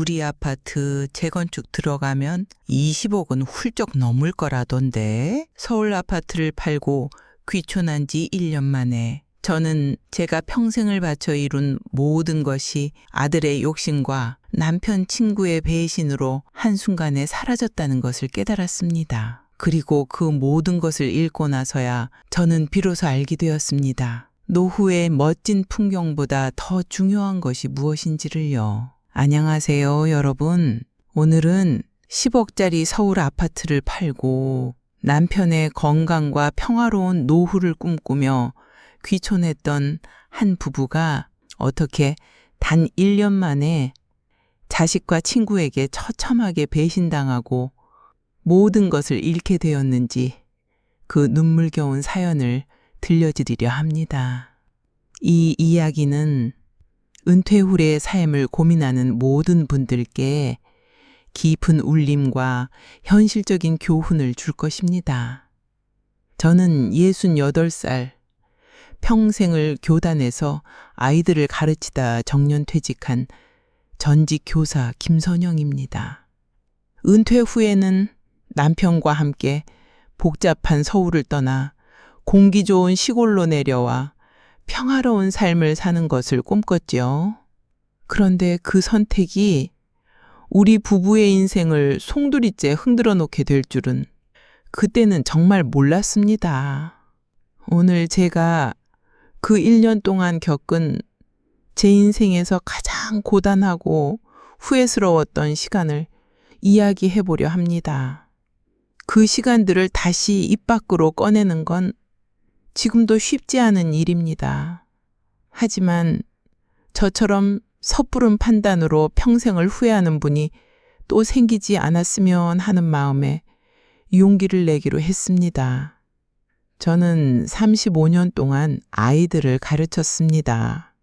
우리 아파트 재건축 들어가면 20억은 훌쩍 넘을 거라던데. 서울 아파트를 팔고 귀촌한 지 1년 만에 저는 제가 평생을 바쳐 이룬 모든 것이 아들의 욕심과 남편 친구의 배신으로 한순간에 사라졌다는 것을 깨달았습니다. 그리고 그 모든 것을 읽고 나서야 저는 비로소 알게 되었습니다. 노후의 멋진 풍경보다 더 중요한 것이 무엇인지를요. 안녕하세요, 여러분. 오늘은 10억짜리 서울 아파트를 팔고 남편의 건강과 평화로운 노후를 꿈꾸며 귀촌했던 한 부부가 어떻게 단 1년 만에 자식과 친구에게 처참하게 배신당하고 모든 것을 잃게 되었는지 그 눈물겨운 사연을 들려드리려 합니다. 이 이야기는 은퇴 후의 삶을 고민하는 모든 분들께 깊은 울림과 현실적인 교훈을 줄 것입니다. 저는 68살, 평생을 교단에서 아이들을 가르치다 정년퇴직한 전직 교사 김선영입니다. 은퇴 후에는 남편과 함께 복잡한 서울을 떠나 공기 좋은 시골로 내려와 평화로운 삶을 사는 것을 꿈꿨죠. 그런데 그 선택이 우리 부부의 인생을 송두리째 흔들어 놓게 될 줄은 그때는 정말 몰랐습니다. 오늘 제가 그 1년 동안 겪은 제 인생에서 가장 고단하고 후회스러웠던 시간을 이야기해 보려 합니다. 그 시간들을 다시 입 밖으로 꺼내는 건 지금도 쉽지 않은 일입니다. 하지만 저처럼 섣부른 판단으로 평생을 후회하는 분이 또 생기지 않았으면 하는 마음에 용기를 내기로 했습니다. 저는 35년 동안 아이들을 가르쳤습니다.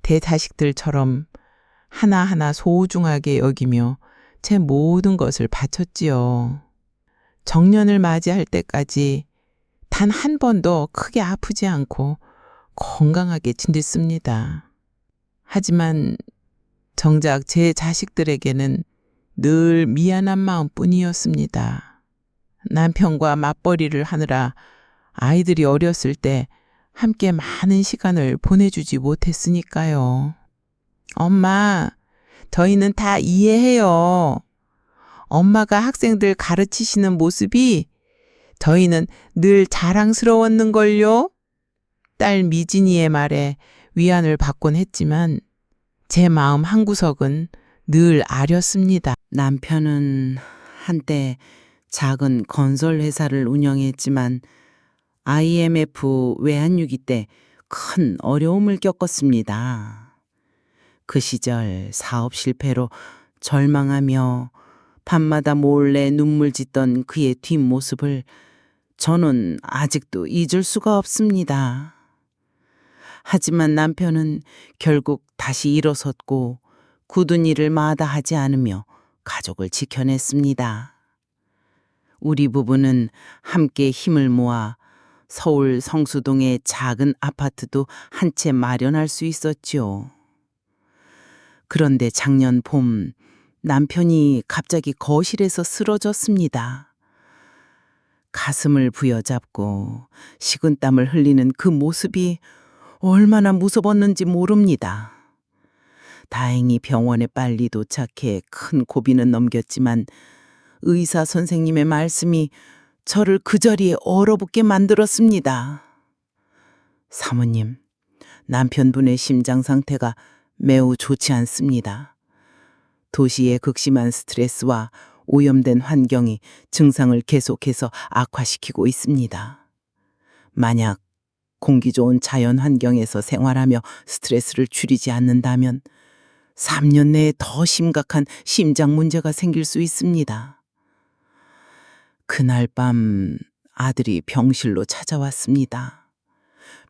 대자식들처럼 하나하나 소중하게 여기며 제 모든 것을 바쳤지요. 정년을 맞이할 때까지 단 한 번도 크게 아프지 않고 건강하게 지냈습니다. 하지만 정작 제 자식들에게는 늘 미안한 마음뿐이었습니다. 남편과 맞벌이를 하느라 아이들이 어렸을 때 함께 많은 시간을 보내주지 못했으니까요. 엄마, 저희는 다 이해해요. 엄마가 학생들 가르치시는 모습이 저희는 늘 자랑스러웠는걸요. 딸 미진이의 말에 위안을 받곤 했지만 제 마음 한구석은 늘 아렸습니다. 남편은 한때 작은 건설 회사를 운영했지만 IMF 외환위기 때 큰 어려움을 겪었습니다. 그 시절 사업 실패로 절망하며 밤마다 몰래 눈물 짓던 그의 뒷모습을 저는 아직도 잊을 수가 없습니다. 하지만 남편은 결국 다시 일어섰고 굳은 일을 마다하지 않으며 가족을 지켜냈습니다. 우리 부부는 함께 힘을 모아 서울 성수동의 작은 아파트도 한 채 마련할 수 있었지요. 그런데 작년 봄 남편이 갑자기 거실에서 쓰러졌습니다. 가슴을 부여잡고 식은땀을 흘리는 그 모습이 얼마나 무서웠는지 모릅니다. 다행히 병원에 빨리 도착해 큰 고비는 넘겼지만 의사 선생님의 말씀이 저를 그 자리에 얼어붙게 만들었습니다. 사모님, 남편분의 심장 상태가 매우 좋지 않습니다. 도시의 극심한 스트레스와 오염된 환경이 증상을 계속해서 악화시키고 있습니다. 만약 공기 좋은 자연 환경에서 생활하며 스트레스를 줄이지 않는다면 3년 내에 더 심각한 심장 문제가 생길 수 있습니다. 그날 밤 아들이 병실로 찾아왔습니다.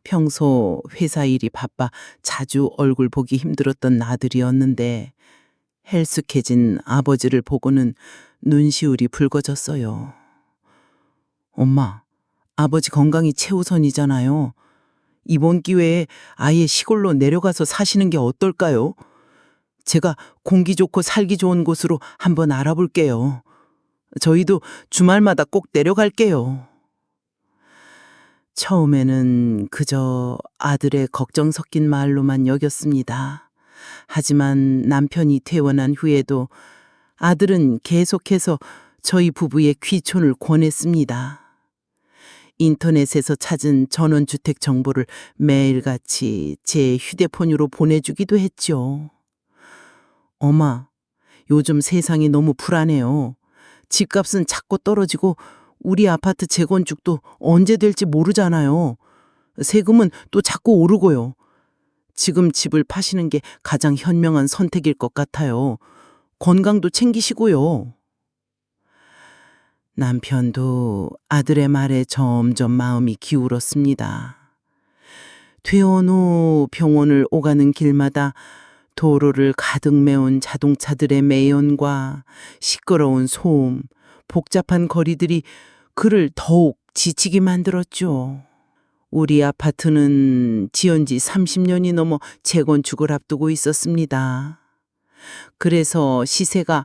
평소 회사 일이 바빠 자주 얼굴 보기 힘들었던 아들이었는데 헬쑥해진 아버지를 보고는 눈시울이 붉어졌어요. 엄마, 아버지 건강이 최우선이잖아요. 이번 기회에 아예 시골로 내려가서 사시는 게 어떨까요? 제가 공기 좋고 살기 좋은 곳으로 한번 알아볼게요. 저희도 주말마다 꼭 내려갈게요. 처음에는 그저 아들의 걱정 섞인 말로만 여겼습니다. 하지만 남편이 퇴원한 후에도 아들은 계속해서 저희 부부의 귀촌을 권했습니다. 인터넷에서 찾은 전원주택 정보를 매일같이 제 휴대폰으로 보내주기도 했죠. 엄마, 요즘 세상이 너무 불안해요. 집값은 자꾸 떨어지고 우리 아파트 재건축도 언제 될지 모르잖아요. 세금은 또 자꾸 오르고요. 지금 집을 파시는 게 가장 현명한 선택일 것 같아요. 건강도 챙기시고요. 남편도 아들의 말에 점점 마음이 기울었습니다. 퇴원 후 병원을 오가는 길마다 도로를 가득 메운 자동차들의 매연과 시끄러운 소음, 복잡한 거리들이 그를 더욱 지치게 만들었죠. 우리 아파트는 지은 지 30년이 넘어 재건축을 앞두고 있었습니다. 그래서 시세가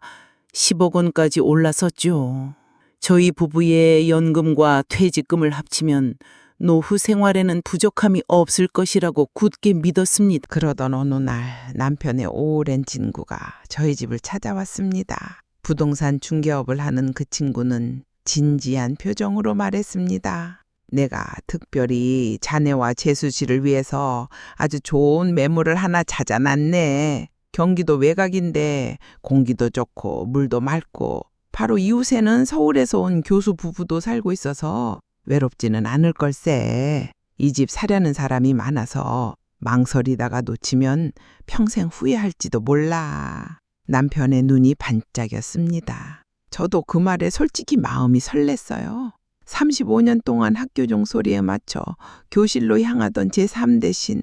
10억 원까지 올랐었죠. 저희 부부의 연금과 퇴직금을 합치면 노후 생활에는 부족함이 없을 것이라고 굳게 믿었습니다. 그러던 어느 날 남편의 오랜 친구가 저희 집을 찾아왔습니다. 부동산 중개업을 하는 그 친구는 진지한 표정으로 말했습니다. 내가 특별히 자네와 재수 씨를 위해서 아주 좋은 매물을 하나 찾아놨네. 경기도 외곽인데 공기도 좋고 물도 맑고 바로 이웃에는 서울에서 온 교수 부부도 살고 있어서 외롭지는 않을 걸세. 이 집 사려는 사람이 많아서 망설이다가 놓치면 평생 후회할지도 몰라. 남편의 눈이 반짝였습니다. 저도 그 말에 솔직히 마음이 설렜어요. 35년 동안 학교 종소리에 맞춰 교실로 향하던 제 삶 대신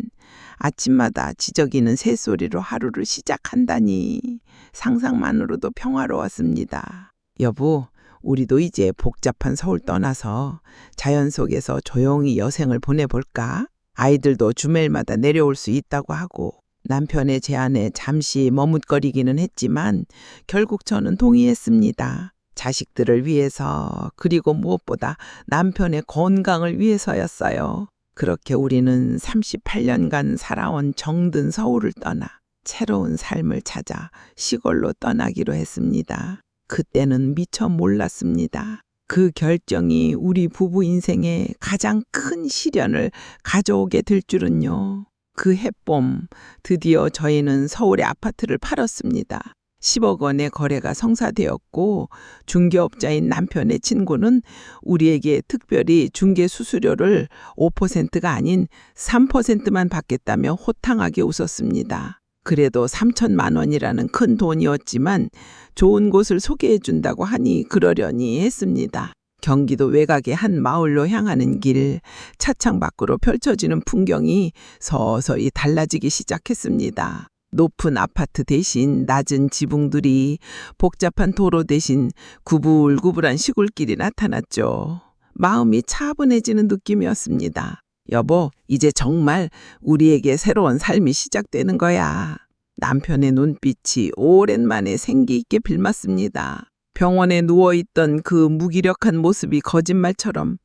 아침마다 지저귀는 새소리로 하루를 시작한다니 상상만으로도 평화로웠습니다. 여보, 우리도 이제 복잡한 서울 떠나서 자연 속에서 조용히 여생을 보내볼까? 아이들도 주말마다 내려올 수 있다고 하고 남편의 제안에 잠시 머뭇거리기는 했지만 결국 저는 동의했습니다. 자식들을 위해서 그리고 무엇보다 남편의 건강을 위해서였어요. 그렇게 우리는 38년간 살아온 정든 서울을 떠나 새로운 삶을 찾아 시골로 떠나기로 했습니다. 그때는 미처 몰랐습니다. 그 결정이 우리 부부 인생에 가장 큰 시련을 가져오게 될 줄은요. 그 해봄 드디어 저희는 서울의 아파트를 팔았습니다. 10억 원의 거래가 성사되었고 중개업자인 남편의 친구는 우리에게 특별히 중개 수수료를 5%가 아닌 3%만 받겠다며 호탕하게 웃었습니다. 그래도 3천만 원이라는 큰 돈이었지만 좋은 곳을 소개해 준다고 하니 그러려니 했습니다. 경기도 외곽의 한 마을로 향하는 길, 차창 밖으로 펼쳐지는 풍경이 서서히 달라지기 시작했습니다. 높은 아파트 대신 낮은 지붕들이, 복잡한 도로 대신 구불구불한 시골길이 나타났죠. 마음이 차분해지는 느낌이었습니다. 여보, 이제 정말 우리에게 새로운 삶이 시작되는 거야. 남편의 눈빛이 오랜만에 생기 있게 빌맞습니다. 병원에 누워있던 그 무기력한 모습이 거짓말처럼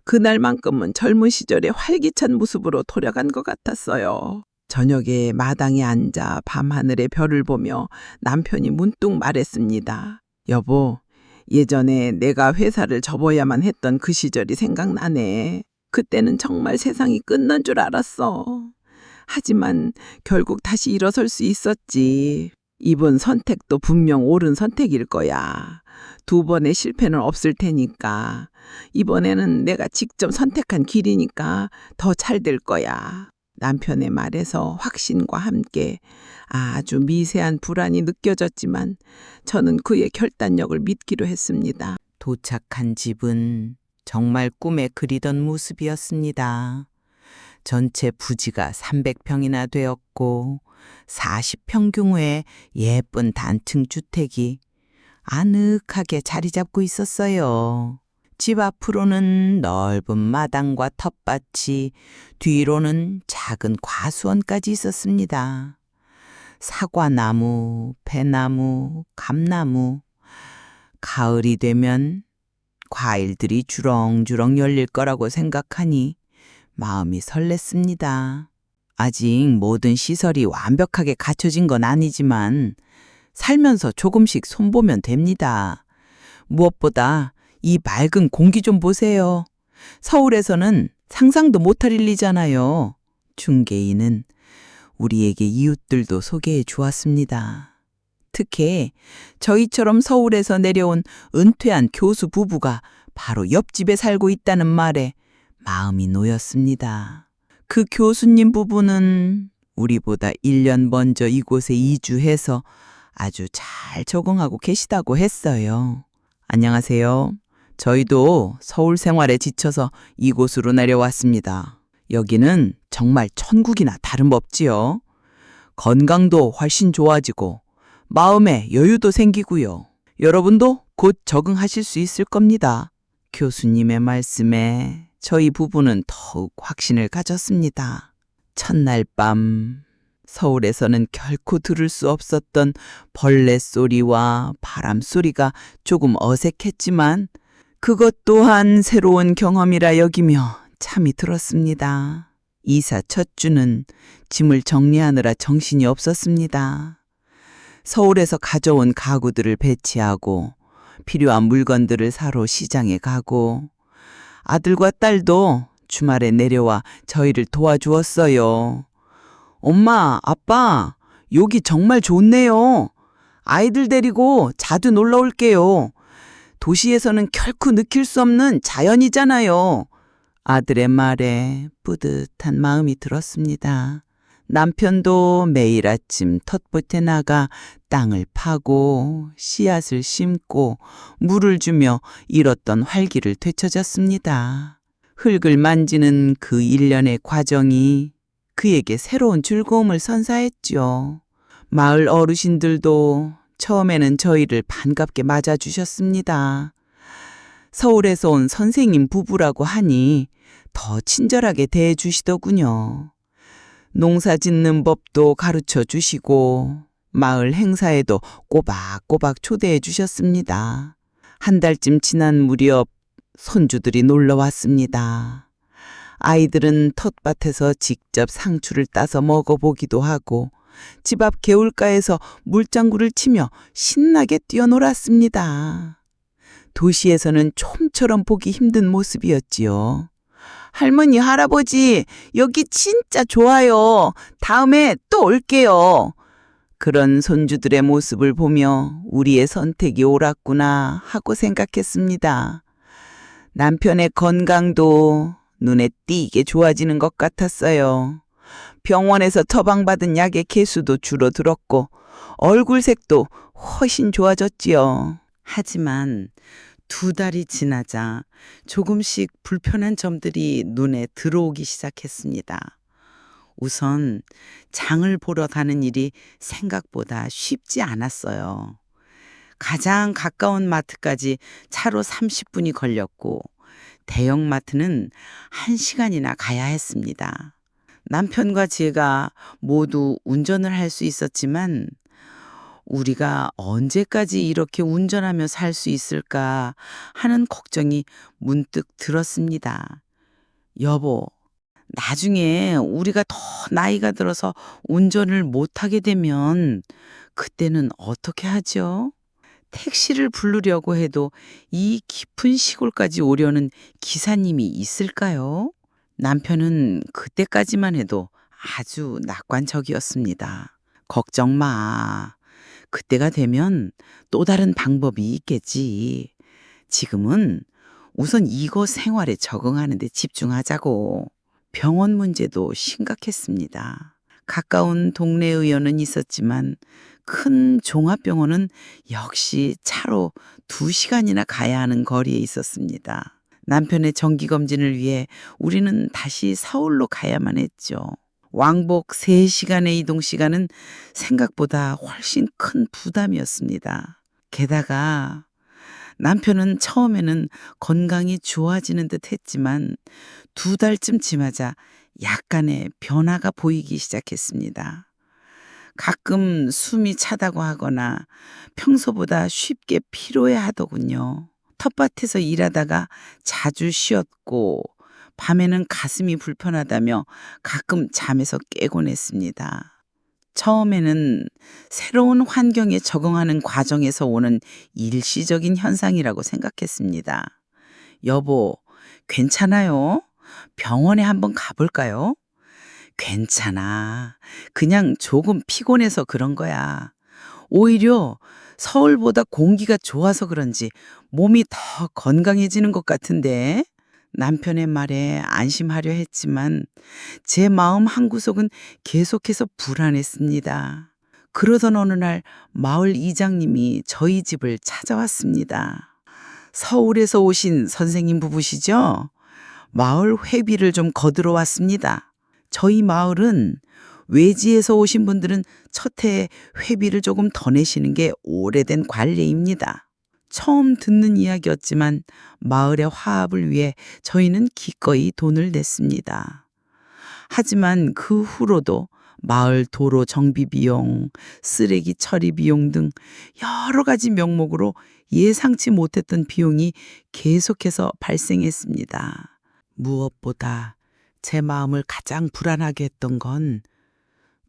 그날만큼은 젊은 시절의 활기찬 모습으로 돌아간 것 같았어요. 저녁에 마당에 앉아 밤하늘의 별을 보며 남편이 문득 말했습니다. 여보, 예전에 내가 회사를 접어야만 했던 그 시절이 생각나네. 그때는 정말 세상이 끝난 줄 알았어. 하지만 결국 다시 일어설 수 있었지. 이번 선택도 분명 옳은 선택일 거야. 2번의 실패는 없을 테니까. 이번에는 내가 직접 선택한 길이니까 더 잘 될 거야. 남편의 말에서 확신과 함께 아주 미세한 불안이 느껴졌지만 저는 그의 결단력을 믿기로 했습니다. 도착한 집은 정말 꿈에 그리던 모습이었습니다. 전체 부지가 300평이나 되었고 40평 규모의 예쁜 단층 주택이 아늑하게 자리 잡고 있었어요. 집 앞으로는 넓은 마당과 텃밭이, 뒤로는 작은 과수원까지 있었습니다. 사과나무, 배나무, 감나무. 가을이 되면 과일들이 주렁주렁 열릴 거라고 생각하니 마음이 설렜습니다. 아직 모든 시설이 완벽하게 갖춰진 건 아니지만 살면서 조금씩 손보면 됩니다. 무엇보다 이 맑은 공기 좀 보세요. 서울에서는 상상도 못할 일이잖아요. 중개인은 우리에게 이웃들도 소개해 주었습니다. 특히 저희처럼 서울에서 내려온 은퇴한 교수 부부가 바로 옆집에 살고 있다는 말에 마음이 놓였습니다. 그 교수님 부부는 우리보다 1년 먼저 이곳에 이주해서 아주 잘 적응하고 계시다고 했어요. 안녕하세요. 저희도 서울 생활에 지쳐서 이곳으로 내려왔습니다. 여기는 정말 천국이나 다름없지요. 건강도 훨씬 좋아지고 마음에 여유도 생기고요. 여러분도 곧 적응하실 수 있을 겁니다. 교수님의 말씀에 저희 부부는 더욱 확신을 가졌습니다. 첫날 밤 서울에서는 결코 들을 수 없었던 벌레 소리와 바람 소리가 조금 어색했지만 그것 또한 새로운 경험이라 여기며 잠이 들었습니다. 이사 첫 주는 짐을 정리하느라 정신이 없었습니다. 서울에서 가져온 가구들을 배치하고 필요한 물건들을 사러 시장에 가고 아들과 딸도 주말에 내려와 저희를 도와주었어요. 엄마, 아빠, 여기 정말 좋네요. 아이들 데리고 자주 놀러 올게요. 도시에서는 결코 느낄 수 없는 자연이잖아요. 아들의 말에 뿌듯한 마음이 들었습니다. 남편도 매일 아침 텃밭에 나가 땅을 파고 씨앗을 심고 물을 주며 잃었던 활기를 되찾았습니다. 흙을 만지는 그 일련의 과정이 그에게 새로운 즐거움을 선사했죠. 마을 어르신들도 처음에는 저희를 반갑게 맞아주셨습니다. 서울에서 온 선생님 부부라고 하니 더 친절하게 대해주시더군요. 농사 짓는 법도 가르쳐 주시고 마을 행사에도 꼬박꼬박 초대해 주셨습니다. 한 달쯤 지난 무렵 손주들이 놀러 왔습니다. 아이들은 텃밭에서 직접 상추를 따서 먹어보기도 하고 집 앞 개울가에서 물장구를 치며 신나게 뛰어놀았습니다. 도시에서는 좀처럼 보기 힘든 모습이었지요. 할머니, 할아버지, 여기 진짜 좋아요. 다음에 또 올게요. 그런 손주들의 모습을 보며 우리의 선택이 옳았구나 하고 생각했습니다. 남편의 건강도 눈에 띄게 좋아지는 것 같았어요. 병원에서 처방받은 약의 개수도 줄어들었고 얼굴색도 훨씬 좋아졌지요. 하지만 2달이 지나자 조금씩 불편한 점들이 눈에 들어오기 시작했습니다. 우선 장을 보러 가는 일이 생각보다 쉽지 않았어요. 가장 가까운 마트까지 차로 30분이 걸렸고 대형 마트는 1시간이나 가야 했습니다. 남편과 제가 모두 운전을 할 수 있었지만 우리가 언제까지 이렇게 운전하며 살 수 있을까 하는 걱정이 문득 들었습니다. 여보, 나중에 우리가 더 나이가 들어서 운전을 못하게 되면 그때는 어떻게 하죠? 택시를 부르려고 해도 이 깊은 시골까지 오려는 기사님이 있을까요? 남편은 그때까지만 해도 아주 낙관적이었습니다. 걱정 마. 그때가 되면 또 다른 방법이 있겠지. 지금은 우선 이곳 생활에 적응하는 데 집중하자고. 병원 문제도 심각했습니다. 가까운 동네 의원은 있었지만 큰 종합병원은 역시 차로 2시간이나 가야 하는 거리에 있었습니다. 남편의 정기검진을 위해 우리는 다시 서울로 가야만 했죠. 왕복 3시간의 이동 시간은 생각보다 훨씬 큰 부담이었습니다. 게다가 남편은 처음에는 건강이 좋아지는 듯 했지만 2달쯤 지나자 약간의 변화가 보이기 시작했습니다. 가끔 숨이 차다고 하거나 평소보다 쉽게 피로해 하더군요. 텃밭에서 일하다가 자주 쉬었고 밤에는 가슴이 불편하다며 가끔 잠에서 깨곤 했습니다. 처음에는 새로운 환경에 적응하는 과정에서 오는 일시적인 현상이라고 생각했습니다. 여보, 괜찮아요? 병원에 한번 가볼까요? 괜찮아. 그냥 조금 피곤해서 그런 거야. 오히려 서울보다 공기가 좋아서 그런지 몸이 더 건강해지는 것 같은데. 남편의 말에 안심하려 했지만 제 마음 한구석은 계속해서 불안했습니다. 그러던 어느 날 마을 이장님이 저희 집을 찾아왔습니다. 서울에서 오신 선생님 부부시죠? 마을 회비를 좀 거들어 왔습니다. 저희 마을은 외지에서 오신 분들은 첫 해에 회비를 조금 더 내시는 게 오래된 관례입니다. 처음 듣는 이야기였지만 마을의 화합을 위해 저희는 기꺼이 돈을 냈습니다. 하지만 그 후로도 마을 도로 정비 비용, 쓰레기 처리 비용 등 여러 가지 명목으로 예상치 못했던 비용이 계속해서 발생했습니다. 무엇보다 제 마음을 가장 불안하게 했던 건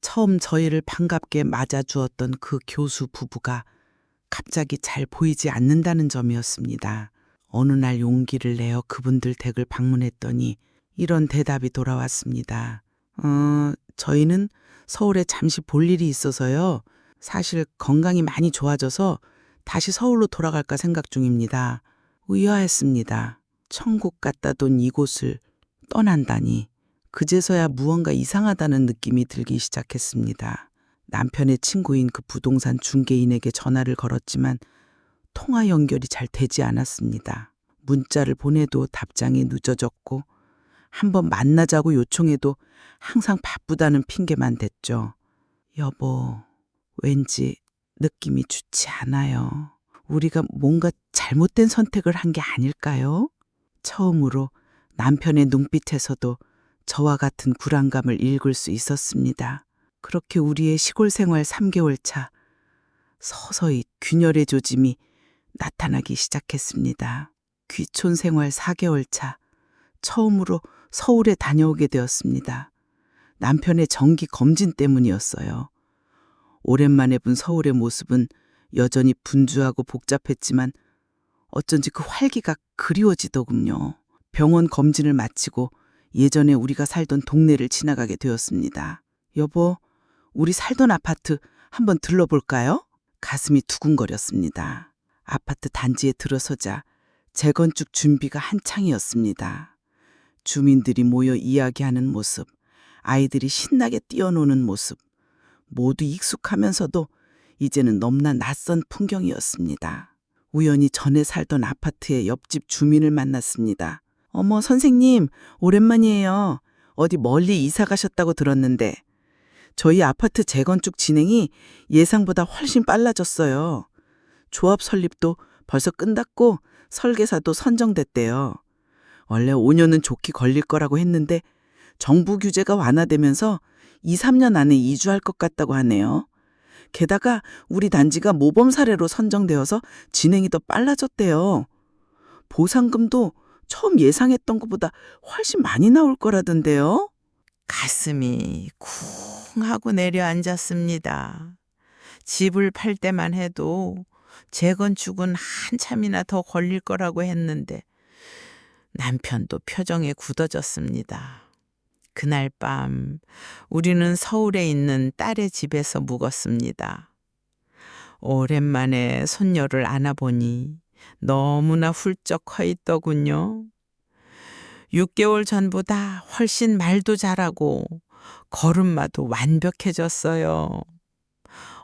처음 저희를 반갑게 맞아주었던 그 교수 부부가 갑자기 잘 보이지 않는다는 점이었습니다. 어느 날 용기를 내어 그분들 댁을 방문했더니 이런 대답이 돌아왔습니다. 저희는 서울에 잠시 볼 일이 있어서요. 사실 건강이 많이 좋아져서 다시 서울로 돌아갈까 생각 중입니다. 의아했습니다. 천국 같다던 이곳을 떠난다니. 그제서야 무언가 이상하다는 느낌이 들기 시작했습니다. 남편의 친구인 그 부동산 중개인에게 전화를 걸었지만 통화 연결이 잘 되지 않았습니다. 문자를 보내도 답장이 늦어졌고 한번 만나자고 요청해도 항상 바쁘다는 핑계만 댔죠. 여보, 왠지 느낌이 좋지 않아요. 우리가 뭔가 잘못된 선택을 한 게 아닐까요? 처음으로 남편의 눈빛에서도 저와 같은 불안감을 읽을 수 있었습니다. 그렇게 우리의 시골 생활 3개월 차 서서히 균열의 조짐이 나타나기 시작했습니다. 귀촌 생활 4개월 차 처음으로 서울에 다녀오게 되었습니다. 남편의 정기 검진 때문이었어요. 오랜만에 본 서울의 모습은 여전히 분주하고 복잡했지만 어쩐지 그 활기가 그리워지더군요. 병원 검진을 마치고 예전에 우리가 살던 동네를 지나가게 되었습니다. 여보, 우리 살던 아파트 한번 들러볼까요? 가슴이 두근거렸습니다. 아파트 단지에 들어서자 재건축 준비가 한창이었습니다. 주민들이 모여 이야기하는 모습, 아이들이 신나게 뛰어노는 모습, 모두 익숙하면서도 이제는 너무나 낯선 풍경이었습니다. 우연히 전에 살던 아파트의 옆집 주민을 만났습니다. 어머, 선생님, 오랜만이에요. 어디 멀리 이사 가셨다고 들었는데 저희 아파트 재건축 진행이 예상보다 훨씬 빨라졌어요. 조합 설립도 벌써 끝났고 설계사도 선정됐대요. 원래 5년은 좋게 걸릴 거라고 했는데 정부 규제가 완화되면서 2, 3년 안에 이주할 것 같다고 하네요. 게다가 우리 단지가 모범 사례로 선정되어서 진행이 더 빨라졌대요. 보상금도 처음 예상했던 것보다 훨씬 많이 나올 거라던데요. 가슴이 쿵 하고 내려앉았습니다. 집을 팔 때만 해도 재건축은 한참이나 더 걸릴 거라고 했는데 남편도 표정이 굳어졌습니다. 그날 밤 우리는 서울에 있는 딸의 집에서 묵었습니다. 오랜만에 손녀를 안아보니 너무나 훌쩍 커 있더군요. 6개월 전보다 훨씬 말도 잘하고 걸음마도 완벽해졌어요.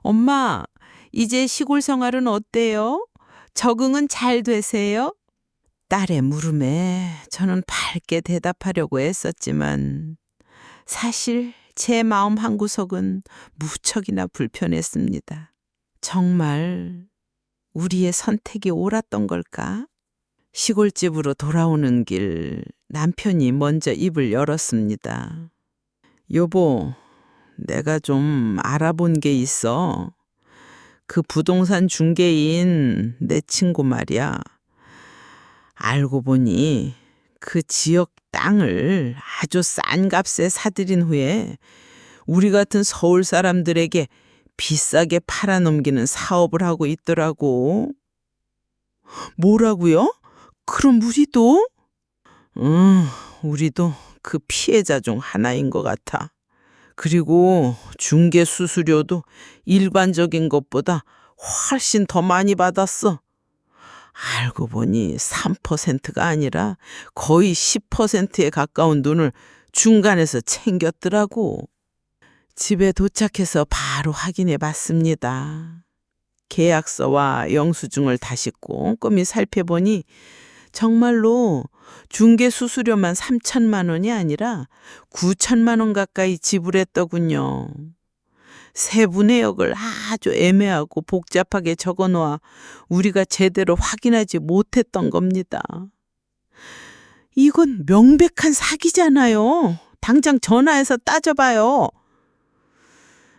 엄마, 이제 시골 생활은 어때요? 적응은 잘 되세요? 딸의 물음에 저는 밝게 대답하려고 애썼지만 사실 제 마음 한구석은 무척이나 불편했습니다. 정말 우리의 선택이 옳았던 걸까? 시골집으로 돌아오는 길 남편이 먼저 입을 열었습니다. 여보, 내가 좀 알아본 게 있어. 그 부동산 중개인 내 친구 말이야. 알고 보니 그 지역 땅을 아주 싼 값에 사들인 후에 우리 같은 서울 사람들에게 비싸게 팔아넘기는 사업을 하고 있더라고. 뭐라고요? 그럼 우리도? 우리도 그 피해자 중 하나인 것 같아. 그리고 중개 수수료도 일반적인 것보다 훨씬 더 많이 받았어. 알고 보니 3%가 아니라 거의 10%에 가까운 돈을 중간에서 챙겼더라고. 집에 도착해서 바로 확인해 봤습니다. 계약서와 영수증을 다시 꼼꼼히 살펴보니 정말로 중개 수수료만 3천만 원이 아니라 9천만 원 가까이 지불했더군요. 세부 내역을 아주 애매하고 복잡하게 적어 놓아 우리가 제대로 확인하지 못했던 겁니다. 이건 명백한 사기잖아요. 당장 전화해서 따져봐요.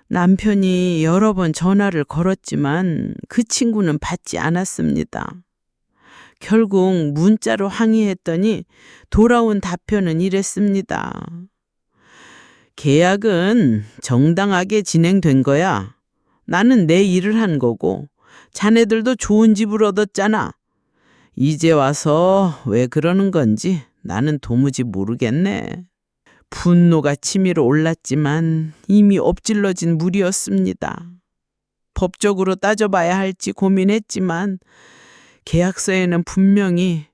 남편이 여러 번 전화를 걸었지만 그 친구는 받지 않았습니다. 결국 문자로 항의했더니 돌아온 답변은 이랬습니다. 계약은 정당하게 진행된 거야. 나는 내 일을 한 거고 자네들도 좋은 집을 얻었잖아. 이제 와서 왜 그러는 건지 나는 도무지 모르겠네. 분노가 치밀어 올랐지만 이미 엎질러진 물이었습니다. 법적으로 따져봐야 할지 고민했지만 계약서에는 분명히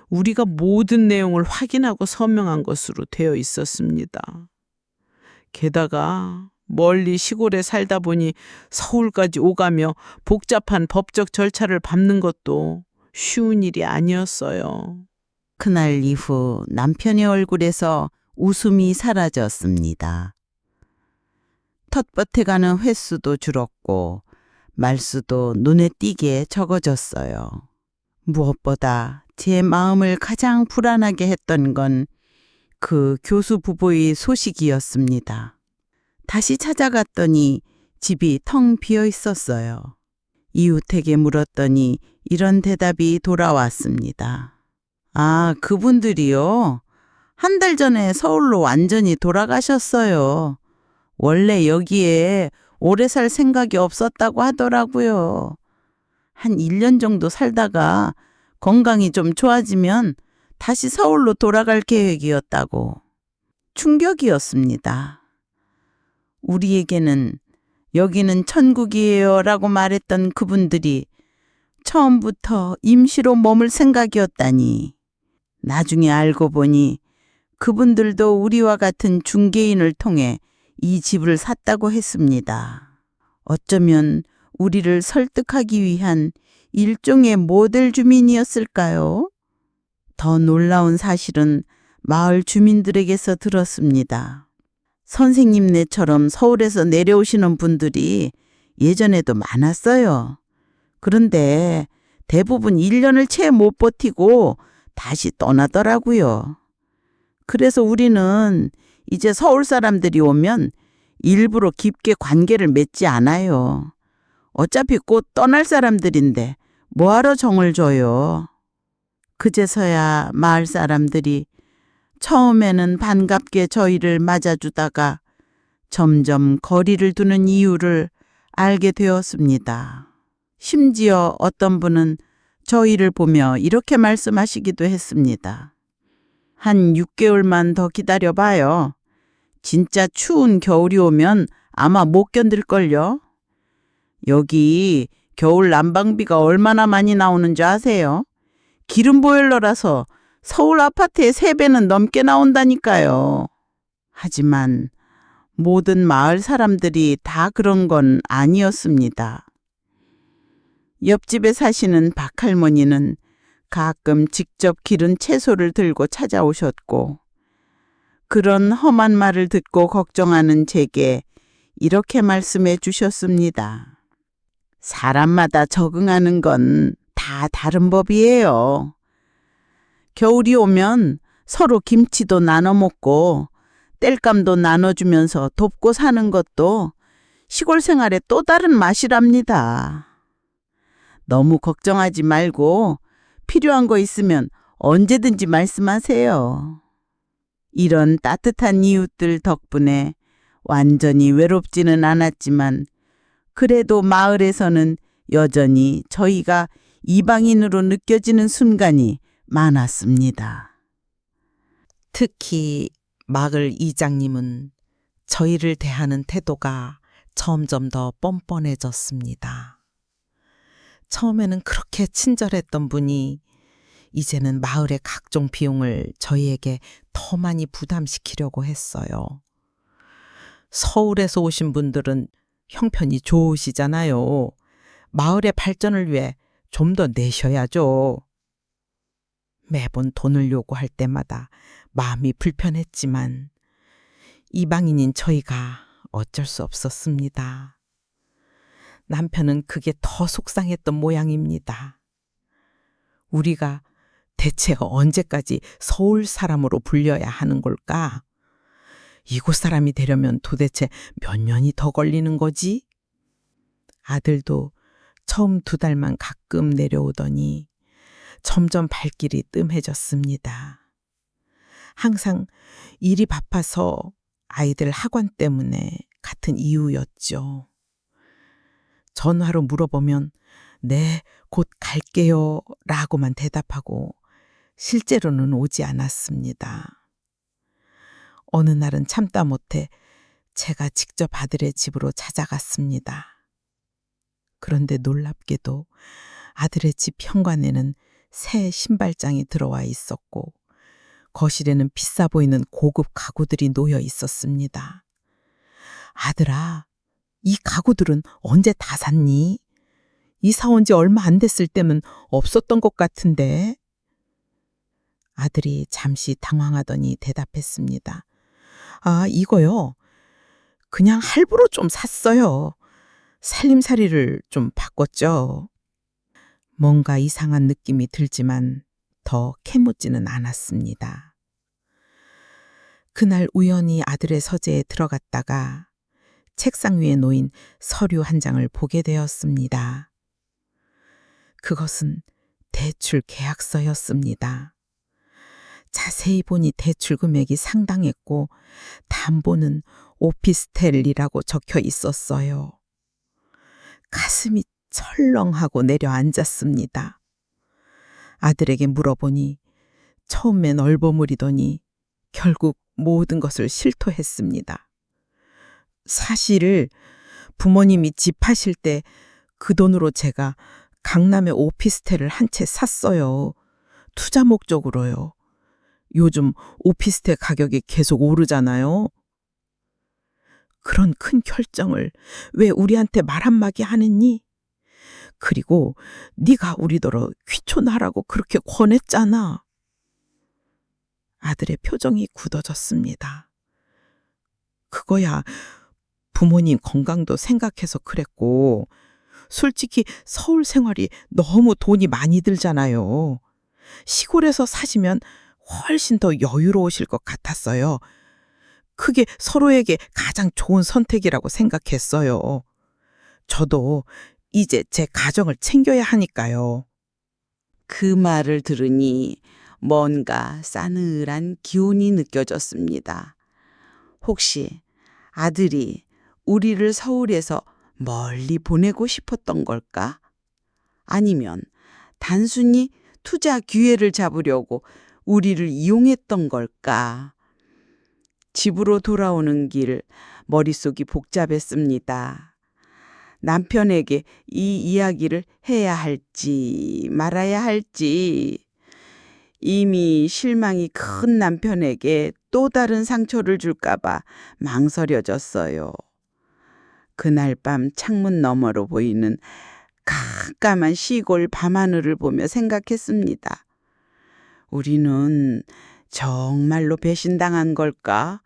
우리가 모든 내용을 확인하고 서명한 것으로 되어 있었습니다. 게다가 멀리 시골에 살다 보니 서울까지 오가며 복잡한 법적 절차를 밟는 것도 쉬운 일이 아니었어요. 그날 이후 남편의 얼굴에서 웃음이 사라졌습니다. 텃밭에 가는 횟수도 줄었고 말수도 눈에 띄게 적어졌어요. 무엇보다 제 마음을 가장 불안하게 했던 건 그 교수 부부의 소식이었습니다. 다시 찾아갔더니 집이 텅 비어 있었어요. 이웃에게 물었더니 이런 대답이 돌아왔습니다. 아, 그분들이요? 한 달 전에 서울로 완전히 돌아가셨어요. 원래 여기에 오래 살 생각이 없었다고 하더라고요. 한 1년 정도 살다가 건강이 좀 좋아지면 다시 서울로 돌아갈 계획이었다고. 충격이었습니다. 우리에게는 여기는 천국이에요 라고 말했던 그분들이 처음부터 임시로 머물 생각이었다니. 나중에 알고 보니 그분들도 우리와 같은 중개인을 통해 이 집을 샀다고 했습니다. 어쩌면 우리를 설득하기 위한 일종의 모델 주민이었을까요? 더 놀라운 사실은 마을 주민들에게서 들었습니다. 선생님네처럼 서울에서 내려오시는 분들이 예전에도 많았어요. 그런데 대부분 1년을 채 못 버티고 다시 떠나더라고요. 그래서 우리는 이제 서울 사람들이 오면 일부러 깊게 관계를 맺지 않아요. 어차피 곧 떠날 사람들인데 뭐하러 정을 줘요. 그제서야 마을 사람들이 처음에는 반갑게 저희를 맞아주다가 점점 거리를 두는 이유를 알게 되었습니다. 심지어 어떤 분은 저희를 보며 이렇게 말씀하시기도 했습니다. 한 6개월만 더 기다려봐요. 진짜 추운 겨울이 오면 아마 못 견딜걸요. 여기 겨울 난방비가 얼마나 많이 나오는 줄 아세요? 기름 보일러라서 서울 아파트의 3배는 넘게 나온다니까요. 하지만 모든 마을 사람들이 다 그런 건 아니었습니다. 옆집에 사시는 박할머니는 가끔 직접 기른 채소를 들고 찾아오셨고, 그런 험한 말을 듣고 걱정하는 제게 이렇게 말씀해 주셨습니다. 사람마다 적응하는 건 다 다른 법이에요. 겨울이 오면 서로 김치도 나눠 먹고 땔감도 나눠주면서 돕고 사는 것도 시골 생활의 또 다른 맛이랍니다. 너무 걱정하지 말고 필요한 거 있으면 언제든지 말씀하세요. 이런 따뜻한 이웃들 덕분에 완전히 외롭지는 않았지만 그래도 마을에서는 여전히 저희가 이방인으로 느껴지는 순간이 많았습니다. 특히 마을 이장님은 저희를 대하는 태도가 점점 더 뻔뻔해졌습니다. 처음에는 그렇게 친절했던 분이 이제는 마을의 각종 비용을 저희에게 더 많이 부담시키려고 했어요. 서울에서 오신 분들은 형편이 좋으시잖아요. 마을의 발전을 위해 좀 더 내셔야죠. 매번 돈을 요구할 때마다 마음이 불편했지만 이방인인 저희가 어쩔 수 없었습니다. 남편은 그게 더 속상했던 모양입니다. 우리가 대체 언제까지 서울 사람으로 불려야 하는 걸까? 이곳 사람이 되려면 도대체 몇 년이 더 걸리는 거지? 아들도 처음 2달만 가끔 내려오더니 점점 발길이 뜸해졌습니다. 항상 일이 바빠서 아이들 학원 때문에 같은 이유였죠. 전화로 물어보면 네, 곧 갈게요 라고만 대답하고 실제로는 오지 않았습니다. 어느 날은 참다 못해 제가 직접 아들의 집으로 찾아갔습니다. 그런데 놀랍게도 아들의 집 현관에는 새 신발장이 들어와 있었고 거실에는 비싸 보이는 고급 가구들이 놓여 있었습니다. 아들아, 이 가구들은 언제 다 샀니? 이사 온 지 얼마 안 됐을 때면 없었던 것 같은데. 아들이 잠시 당황하더니 대답했습니다. 아, 이거요. 그냥 할부로 좀 샀어요. 살림살이를 좀 바꿨죠. 뭔가 이상한 느낌이 들지만 더 캐묻지는 않았습니다. 그날 우연히 아들의 서재에 들어갔다가 책상 위에 놓인 서류 한 장을 보게 되었습니다. 그것은 대출 계약서였습니다. 자세히 보니 대출 금액이 상당했고 담보는 오피스텔이라고 적혀 있었어요. 가슴이 철렁하고 내려앉았습니다. 아들에게 물어보니 처음엔 얼버무리더니 결국 모든 것을 실토했습니다. 사실 부모님이 집 파실 때 그 돈으로 제가 강남에 오피스텔을 한 채 샀어요. 투자 목적으로요. 요즘 오피스텔 가격이 계속 오르잖아요. 그런 큰 결정을 왜 우리한테 말 한마디 하느니? 그리고 네가 우리더러 귀촌하라고 그렇게 권했잖아. 아들의 표정이 굳어졌습니다. 그거야 부모님 건강도 생각해서 그랬고 솔직히 서울 생활이 너무 돈이 많이 들잖아요. 시골에서 사시면 훨씬 더 여유로우실 것 같았어요. 그게 서로에게 가장 좋은 선택이라고 생각했어요. 저도 이제 제 가정을 챙겨야 하니까요. 그 말을 들으니 뭔가 싸늘한 기운이 느껴졌습니다. 혹시 아들이 우리를 서울에서 멀리 보내고 싶었던 걸까? 아니면 단순히 투자 기회를 잡으려고 우리를 이용했던 걸까? 집으로 돌아오는 길 머릿속이 복잡했습니다. 남편에게 이 이야기를 해야 할지 말아야 할지 이미 실망이 큰 남편에게 또 다른 상처를 줄까봐 망설여졌어요. 그날 밤 창문 너머로 보이는 깜깜한 시골 밤하늘을 보며 생각했습니다. 우리는 정말로 배신당한 걸까?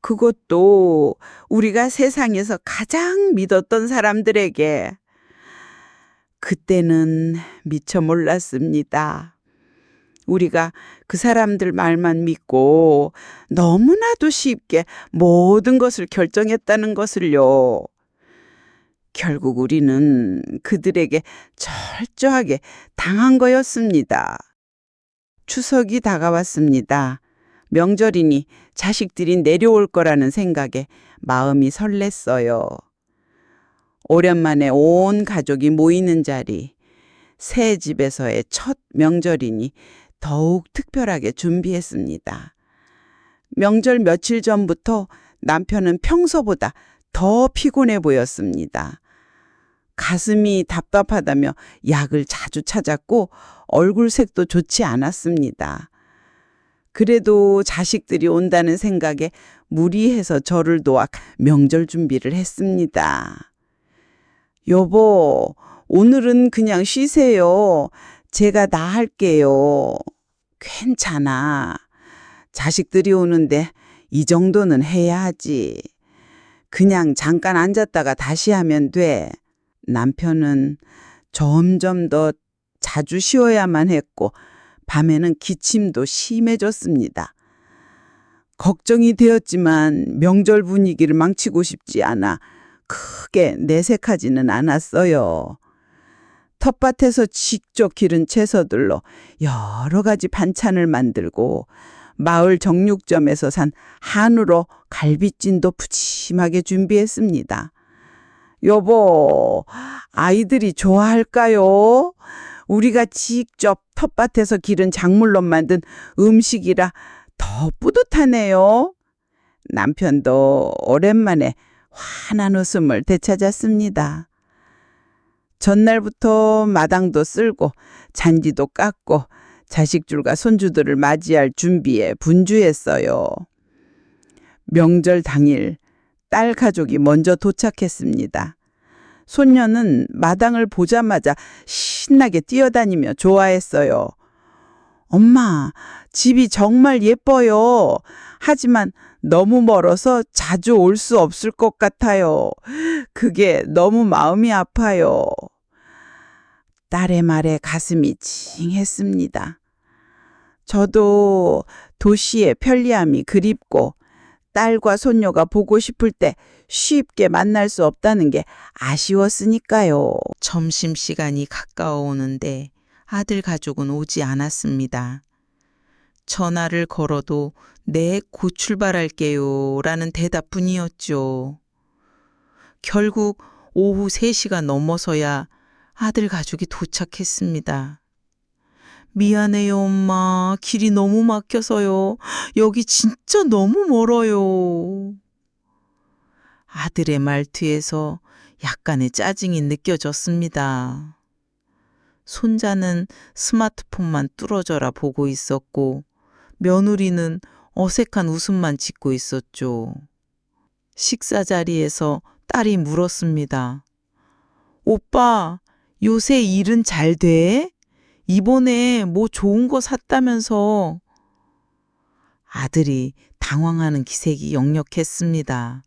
그것도 우리가 세상에서 가장 믿었던 사람들에게. 그때는 미처 몰랐습니다. 우리가 그 사람들 말만 믿고 너무나도 쉽게 모든 것을 결정했다는 것을요. 결국 우리는 그들에게 철저하게 당한 거였습니다. 추석이 다가왔습니다. 명절이니 자식들이 내려올 거라는 생각에 마음이 설렜어요. 오랜만에 온 가족이 모이는 자리, 새 집에서의 첫 명절이니 더욱 특별하게 준비했습니다. 명절 며칠 전부터 남편은 평소보다 더 피곤해 보였습니다. 가슴이 답답하다며 약을 자주 찾았고 얼굴 색도 좋지 않았습니다. 그래도 자식들이 온다는 생각에 무리해서 저를 도와 명절 준비를 했습니다. 여보, 오늘은 그냥 쉬세요. 제가 다 할게요. 괜찮아. 자식들이 오는데 이 정도는 해야 하지. 그냥 잠깐 앉았다가 다시 하면 돼. 남편은 점점 더 자주 쉬어야만 했고 밤에는 기침도 심해졌습니다. 걱정이 되었지만 명절 분위기를 망치고 싶지 않아 크게 내색하지는 않았어요. 텃밭에서 직접 기른 채소들로 여러 가지 반찬을 만들고 마을 정육점에서 산 한우로 갈비찜도 푸짐하게 준비했습니다. 여보, 아이들이 좋아할까요? 우리가 직접 텃밭에서 기른 작물로 만든 음식이라 더 뿌듯하네요. 남편도 오랜만에 환한 웃음을 되찾았습니다. 전날부터 마당도 쓸고 잔디도 깎고 자식들과 손주들을 맞이할 준비에 분주했어요. 명절 당일 딸 가족이 먼저 도착했습니다. 손녀는 마당을 보자마자 신나게 뛰어다니며 좋아했어요. 엄마, 집이 정말 예뻐요. 하지만 너무 멀어서 자주 올 수 없을 것 같아요. 그게 너무 마음이 아파요. 딸의 말에 가슴이 찡했습니다. 저도 도시의 편리함이 그립고 딸과 손녀가 보고 싶을 때 쉽게 만날 수 없다는 게 아쉬웠으니까요. 점심시간이 가까워오는데 아들 가족은 오지 않았습니다. 전화를 걸어도 네, 곧 출발할게요 라는 대답뿐이었죠. 결국 오후 3시가 넘어서야 아들 가족이 도착했습니다. 미안해요, 엄마. 길이 너무 막혀서요. 여기 진짜 너무 멀어요. 아들의 말투에서 약간의 짜증이 느껴졌습니다. 손자는 스마트폰만 뚫어져라 보고 있었고 며느리는 어색한 웃음만 짓고 있었죠. 식사 자리에서 딸이 물었습니다. 오빠, 요새 일은 잘 돼? 이번에 뭐 좋은 거 샀다면서. 아들이 당황하는 기색이 역력했습니다.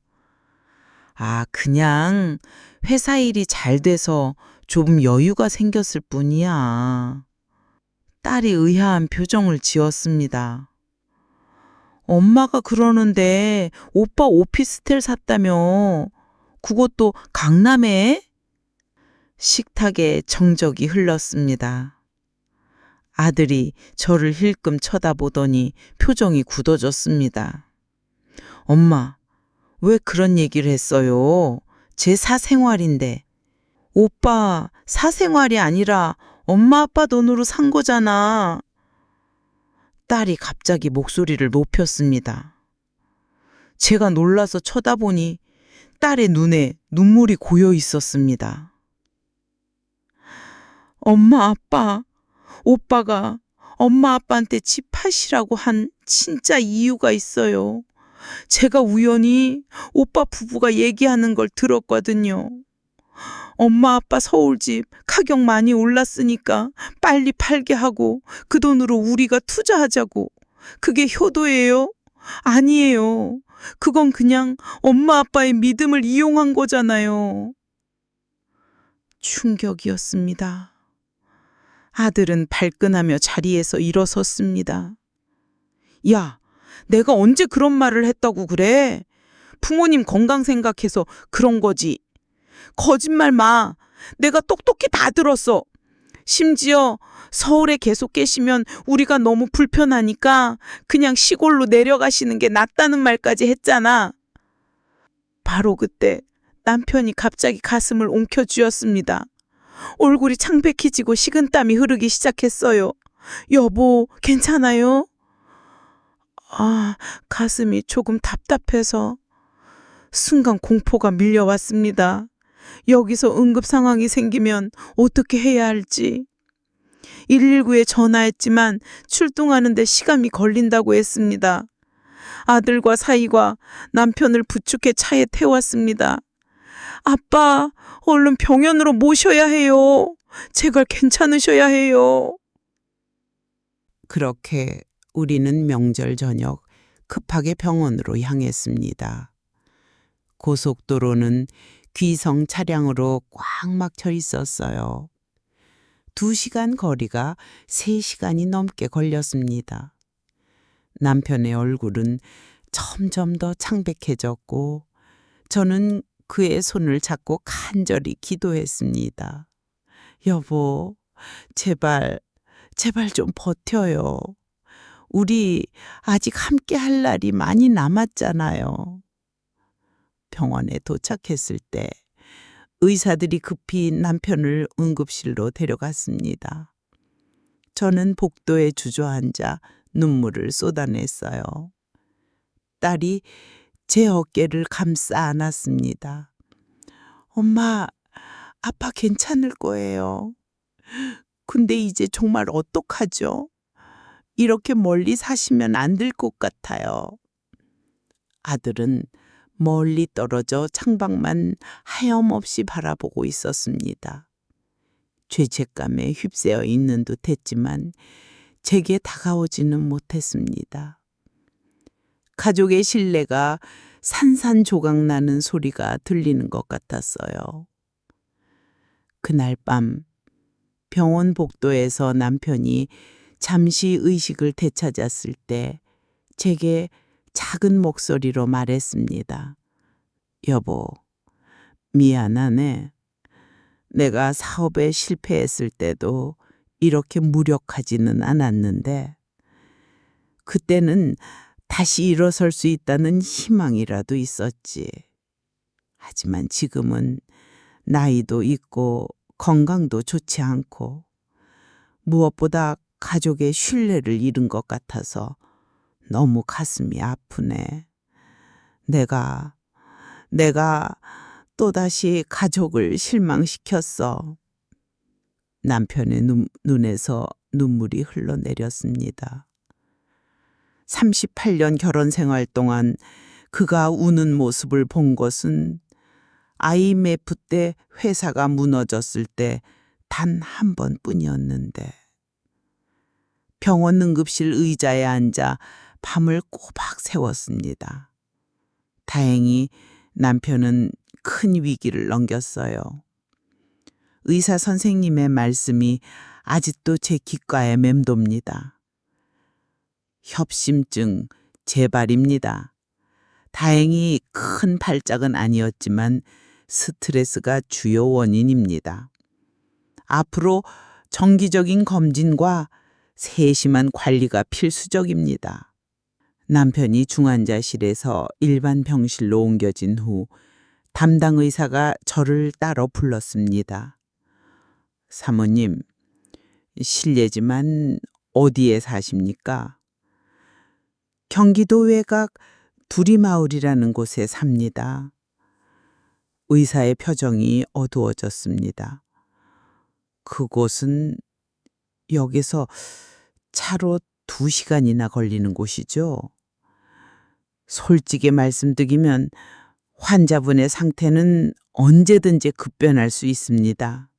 아, 그냥 회사 일이 잘 돼서 좀 여유가 생겼을 뿐이야. 딸이 의아한 표정을 지었습니다. 엄마가 그러는데 오빠 오피스텔 샀다며. 그것도 강남에? 식탁에 정적이 흘렀습니다. 아들이 저를 힐끔 쳐다보더니 표정이 굳어졌습니다. 엄마, 왜 그런 얘기를 했어요? 제 사생활인데. 오빠, 사생활이 아니라 엄마 아빠 돈으로 산 거잖아. 딸이 갑자기 목소리를 높였습니다. 제가 놀라서 쳐다보니 딸의 눈에 눈물이 고여 있었습니다. 엄마 아빠, 오빠가 엄마 아빠한테 집 파시라고 한 진짜 이유가 있어요. 제가 우연히 오빠 부부가 얘기하는 걸 들었거든요. 엄마 아빠 서울집 가격 많이 올랐으니까 빨리 팔게 하고 그 돈으로 우리가 투자하자고. 그게 효도예요? 아니에요. 그건 그냥 엄마 아빠의 믿음을 이용한 거잖아요. 충격이었습니다. 아들은 발끈하며 자리에서 일어섰습니다. 야, 내가 언제 그런 말을 했다고 그래? 부모님 건강 생각해서 그런 거지. 거짓말 마. 내가 똑똑히 다 들었어. 심지어 서울에 계속 계시면 우리가 너무 불편하니까 그냥 시골로 내려가시는 게 낫다는 말까지 했잖아. 바로 그때 남편이 갑자기 가슴을 옮켜쥐었습니다. 얼굴이 창백해지고 식은땀이 흐르기 시작했어요. 여보, 괜찮아요? 가슴이 조금 답답해서 순간 공포가 밀려왔습니다. 여기서 응급 상황이 생기면 어떻게 해야 할지. 119에 전화했지만 출동하는데 시간이 걸린다고 했습니다. 아들과 사이가 남편을 부축해 차에 태웠습니다. 아빠, 얼른 병원으로 모셔야 해요. 제발 괜찮으셔야 해요. 그렇게 우리는 명절 저녁 급하게 병원으로 향했습니다. 고속도로는 귀성 차량으로 꽉 막혀 있었어요. 2시간 거리가 3시간이 넘게 걸렸습니다. 남편의 얼굴은 점점 더 창백해졌고 저는 그의 손을 잡고 간절히 기도했습니다. 여보, 제발 좀 버텨요. 우리 아직 함께 할 날이 많이 남았잖아요. 병원에 도착했을 때 의사들이 급히 남편을 응급실로 데려갔습니다. 저는 복도에 주저앉아 눈물을 쏟아냈어요. 딸이 제 어깨를 감싸 안았습니다. 엄마, 아빠 괜찮을 거예요. 근데 이제 정말 어떡하죠? 이렇게 멀리 사시면 안 될 것 같아요. 아들은 멀리 떨어져 창밖만 하염없이 바라보고 있었습니다. 죄책감에 휩싸여 있는 듯 했지만 제게 다가오지는 못했습니다. 가족의 신뢰가 산산조각 나는 소리가 들리는 것 같았어요. 그날 밤 병원 복도에서 남편이 잠시 의식을 되찾았을 때 제게 작은 목소리로 말했습니다. 여보, 미안하네. 내가 사업에 실패했을 때도 이렇게 무력하지는 않았는데 그때는 다시 일어설 수 있다는 희망이라도 있었지. 하지만 지금은 나이도 있고 건강도 좋지 않고 무엇보다 가족의 신뢰를 잃은 것 같아서 너무 가슴이 아프네. 내가 또다시 가족을 실망시켰어. 남편의 눈에서 눈물이 흘러내렸습니다. 38년 결혼 생활 동안 그가 우는 모습을 본 것은 IMF 때 회사가 무너졌을 때 단 한 번뿐이었는데 병원 응급실 의자에 앉아 밤을 꼬박 새웠습니다. 다행히 남편은 큰 위기를 넘겼어요. 의사 선생님의 말씀이 아직도 제 귓가에 맴돕니다. 협심증 재발입니다. 다행히 큰 발작은 아니었지만 스트레스가 주요 원인입니다. 앞으로 정기적인 검진과 세심한 관리가 필수적입니다. 남편이 중환자실에서 일반 병실로 옮겨진 후 담당 의사가 저를 따로 불렀습니다. 사모님, 실례지만 어디에 사십니까? 경기도 외곽 두리마을이라는 곳에 삽니다. 의사의 표정이 어두워졌습니다. 그곳은 여기서 차로 2시간이나 걸리는 곳이죠. 솔직히 말씀드리면 환자분의 상태는 언제든지 급변할 수 있습니다.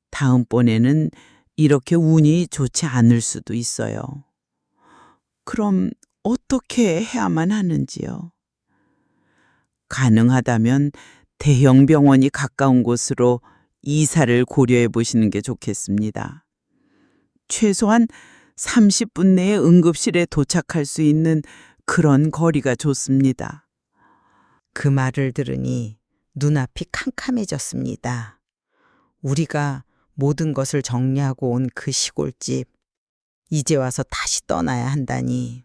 다음번에는 이렇게 운이 좋지 않을 수도 있어요. 그럼 어떻게 해야만 하는지요? 가능하다면 대형 병원이 가까운 곳으로 이사를 고려해 보시는 게 좋겠습니다. 최소한 30분 내에 응급실에 도착할 수 있는 그런 거리가 좋습니다. 그 말을 들으니 눈앞이 캄캄해졌습니다. 우리가 모든 것을 정리하고 온 그 시골집, 이제 와서 다시 떠나야 한다니.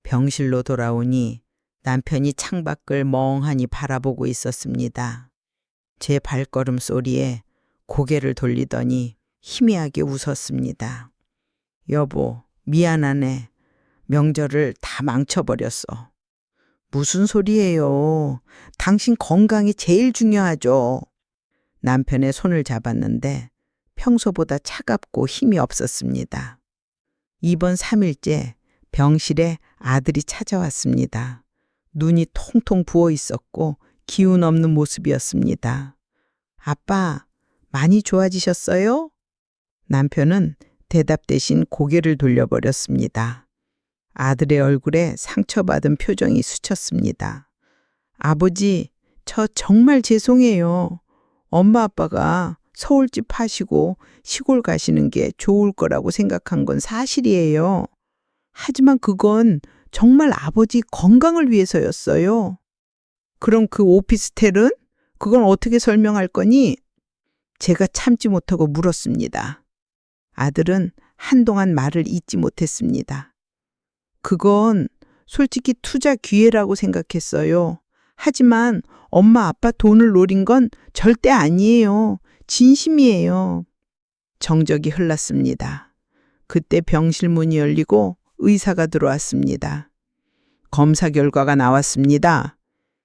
병실로 돌아오니 남편이 창밖을 멍하니 바라보고 있었습니다. 제 발걸음 소리에 고개를 돌리더니 희미하게 웃었습니다. 여보, 미안하네. 명절을 다 망쳐버렸어. 무슨 소리예요? 당신 건강이 제일 중요하죠. 남편의 손을 잡았는데 평소보다 차갑고 힘이 없었습니다. 이번 3일째 병실에 아들이 찾아왔습니다. 눈이 통통 부어 있었고 기운 없는 모습이었습니다. 아빠, 많이 좋아지셨어요? 남편은 대답 대신 고개를 돌려버렸습니다. 아들의 얼굴에 상처받은 표정이 스쳤습니다. 아버지, 저 정말 죄송해요. 엄마 아빠가 서울집 파시고 시골 가시는 게 좋을 거라고 생각한 건 사실이에요. 하지만 그건 정말 아버지 건강을 위해서였어요. 그럼 그 오피스텔은? 그건 어떻게 설명할 거니? 제가 참지 못하고 물었습니다. 아들은 한동안 말을 잇지 못했습니다. 그건 솔직히 투자 기회라고 생각했어요. 하지만 엄마 아빠 돈을 노린 건 절대 아니에요. 진심이에요. 정적이 흘렀습니다. 그때 병실 문이 열리고 의사가 들어왔습니다. 검사 결과가 나왔습니다.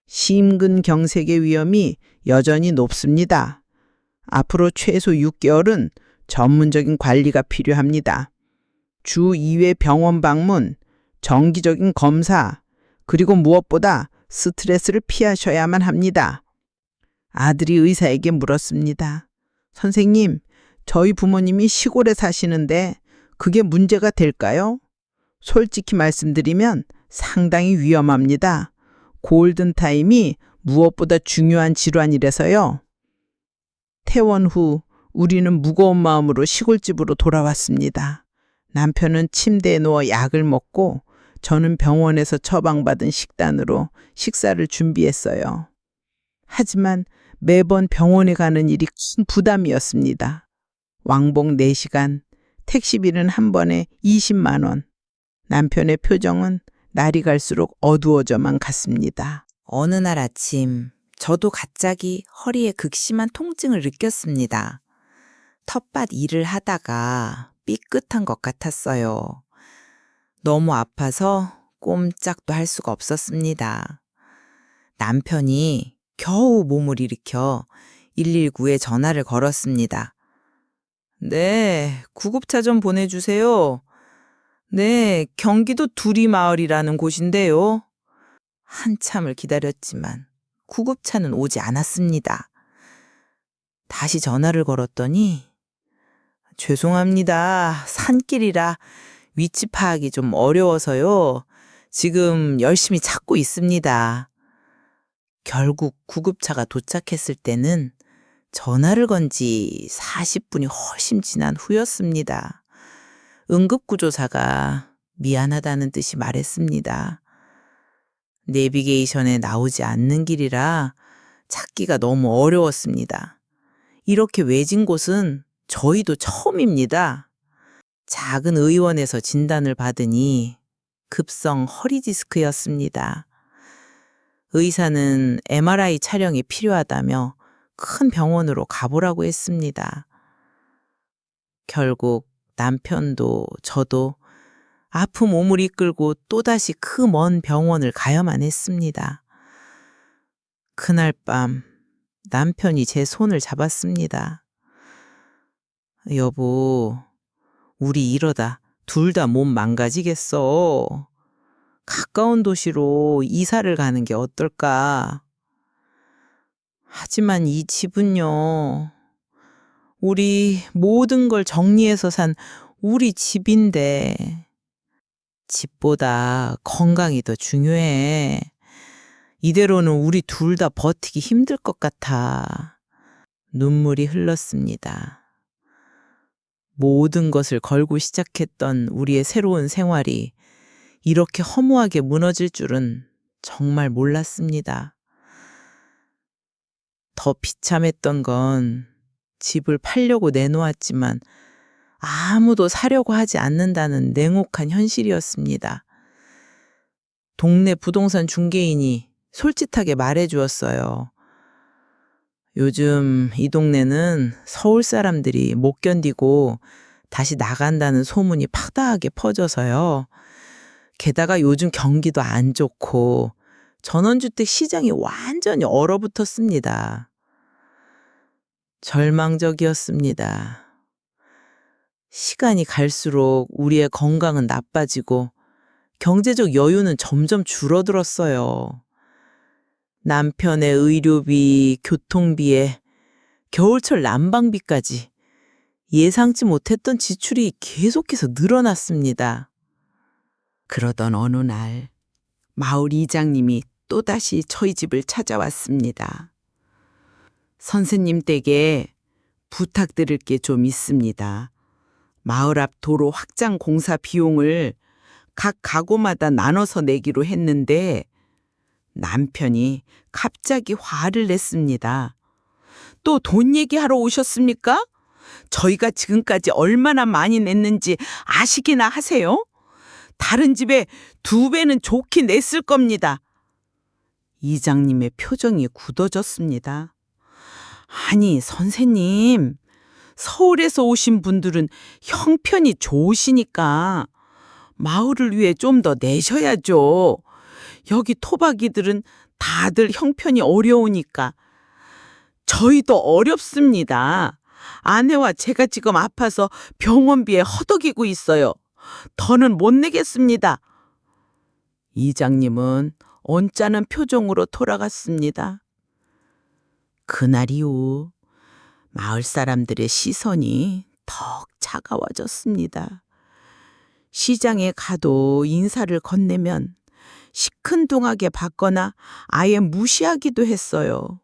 심근경색의 위험이 여전히 높습니다. 앞으로 최소 6개월은 전문적인 관리가 필요합니다. 주 2회 병원 방문, 정기적인 검사, 그리고 무엇보다 스트레스를 피하셔야만 합니다. 아들이 의사에게 물었습니다. 선생님, 저희 부모님이 시골에 사시는데 그게 문제가 될까요? 솔직히 말씀드리면 상당히 위험합니다. 골든타임이 무엇보다 중요한 질환이라서요. 퇴원 후 우리는 무거운 마음으로 시골집으로 돌아왔습니다. 남편은 침대에 누워 약을 먹고 저는 병원에서 처방받은 식단으로 식사를 준비했어요. 하지만 매번 병원에 가는 일이 큰 부담이었습니다. 왕복 4시간, 택시비는 한 번에 20만 원. 남편의 표정은 날이 갈수록 어두워져만 갔습니다. 어느 날 아침, 저도 갑자기 허리에 극심한 통증을 느꼈습니다. 텃밭 일을 하다가 삐끗한 것 같았어요. 너무 아파서 꼼짝도 할 수가 없었습니다. 남편이 겨우 몸을 일으켜 119에 전화를 걸었습니다. 네, 구급차 좀 보내주세요. 네, 경기도 두리마을이라는 곳인데요. 한참을 기다렸지만 구급차는 오지 않았습니다. 다시 전화를 걸었더니 죄송합니다. 산길이라 위치 파악이 좀 어려워서요. 지금 열심히 찾고 있습니다. 결국 구급차가 도착했을 때는 전화를 건 지 40분이 훨씬 지난 후였습니다. 응급구조사가 미안하다는 듯이 말했습니다. 내비게이션에 나오지 않는 길이라 찾기가 너무 어려웠습니다. 이렇게 외진 곳은 저희도 처음입니다. 작은 의원에서 진단을 받으니 급성 허리 디스크였습니다. 의사는 MRI 촬영이 필요하다며 큰 병원으로 가보라고 했습니다. 결국 남편도 저도 아픈 몸을 이끌고 또다시 그 먼 병원을 가야만 했습니다. 그날 밤 남편이 제 손을 잡았습니다. 여보, 우리 이러다 둘 다 몸 망가지겠어. 가까운 도시로 이사를 가는 게 어떨까? 하지만 이 집은요, 우리 모든 걸 정리해서 산 우리 집인데, 집보다 건강이 더 중요해. 이대로는 우리 둘 다 버티기 힘들 것 같아. 눈물이 흘렀습니다. 모든 것을 걸고 시작했던 우리의 새로운 생활이 이렇게 허무하게 무너질 줄은 정말 몰랐습니다. 더 비참했던 건 집을 팔려고 내놓았지만 아무도 사려고 하지 않는다는 냉혹한 현실이었습니다. 동네 부동산 중개인이 솔직하게 말해주었어요. 요즘 이 동네는 서울 사람들이 못 견디고 다시 나간다는 소문이 파다하게 퍼져서요. 게다가 요즘 경기도 안 좋고 전원주택 시장이 완전히 얼어붙었습니다. 절망적이었습니다. 시간이 갈수록 우리의 건강은 나빠지고 경제적 여유는 점점 줄어들었어요. 남편의 의료비, 교통비에 겨울철 난방비까지 예상치 못했던 지출이 계속해서 늘어났습니다. 그러던 어느 날 마을 이장님이 또다시 저희 집을 찾아왔습니다. 선생님 댁에 부탁드릴 게 좀 있습니다. 마을 앞 도로 확장 공사 비용을 각 가구마다 나눠서 내기로 했는데 남편이 갑자기 화를 냈습니다. 또 돈 얘기하러 오셨습니까? 저희가 지금까지 얼마나 많이 냈는지 아시기나 하세요? 다른 집에 2배는 좋게 냈을 겁니다. 이장님의 표정이 굳어졌습니다. 아니, 선생님, 서울에서 오신 분들은 형편이 좋으시니까 마을을 위해 좀 더 내셔야죠. 여기 토박이들은 다들 형편이 어려우니까. 저희도 어렵습니다. 아내와 제가 지금 아파서 병원비에 허덕이고 있어요. 더는 못 내겠습니다. 이장님은 언짢은 표정으로 돌아갔습니다. 그날 이후 마을 사람들의 시선이 더 차가워졌습니다. 시장에 가도 인사를 건네면 시큰둥하게 받거나 아예 무시하기도 했어요.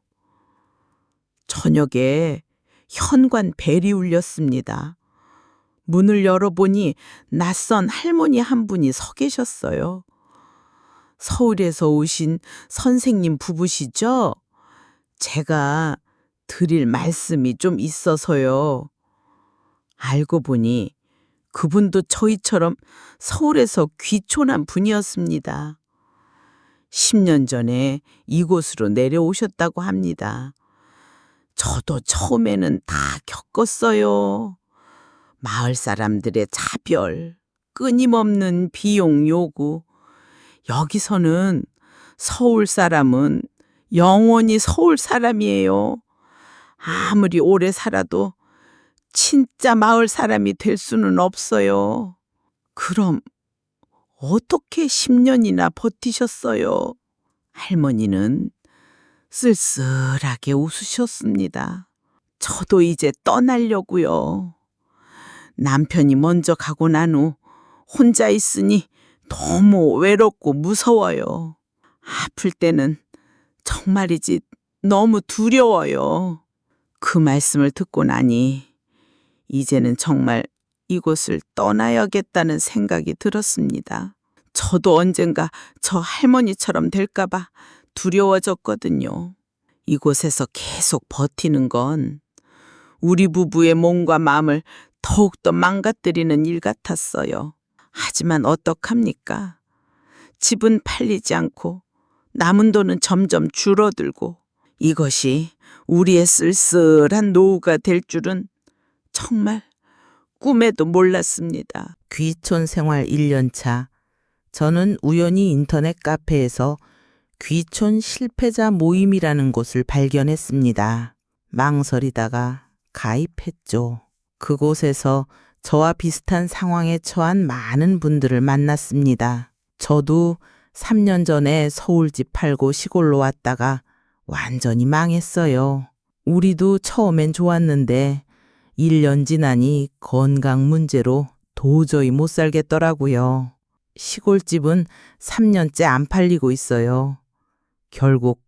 저녁에 현관 벨이 울렸습니다. 문을 열어보니 낯선 할머니 한 분이 서 계셨어요. 서울에서 오신 선생님 부부시죠? 제가 드릴 말씀이 좀 있어서요. 알고 보니 그분도 저희처럼 서울에서 귀촌한 분이었습니다. 10년 전에 이곳으로 내려오셨다고 합니다. 저도 처음에는 다 겪었어요. 마을 사람들의 차별, 끊임없는 비용 요구. 여기서는 서울 사람은 영원히 서울 사람이에요. 아무리 오래 살아도 진짜 마을 사람이 될 수는 없어요. 그럼 어떻게 10년이나 버티셨어요? 할머니는 쓸쓸하게 웃으셨습니다. 저도 이제 떠나려고요. 남편이 먼저 가고 난 후 혼자 있으니 너무 외롭고 무서워요. 아플 때는 정말이지 너무 두려워요. 그 말씀을 듣고 나니 이제는 정말 이곳을 떠나야겠다는 생각이 들었습니다. 저도 언젠가 저 할머니처럼 될까봐 두려워졌거든요. 이곳에서 계속 버티는 건 우리 부부의 몸과 마음을 더욱더 망가뜨리는 일 같았어요. 하지만 어떡합니까? 집은 팔리지 않고 남은 돈은 점점 줄어들고 이것이 우리의 쓸쓸한 노후가 될 줄은 정말 꿈에도 몰랐습니다. 귀촌 생활 1년차. 저는 우연히 인터넷 카페에서 귀촌 실패자 모임이라는 곳을 발견했습니다. 망설이다가 가입했죠. 그곳에서 저와 비슷한 상황에 처한 많은 분들을 만났습니다. 저도 3년 전에 서울집 팔고 시골로 왔다가 완전히 망했어요. 우리도 처음엔 좋았는데 1년 지나니 건강 문제로 도저히 못 살겠더라고요. 시골집은 3년째 안 팔리고 있어요. 결국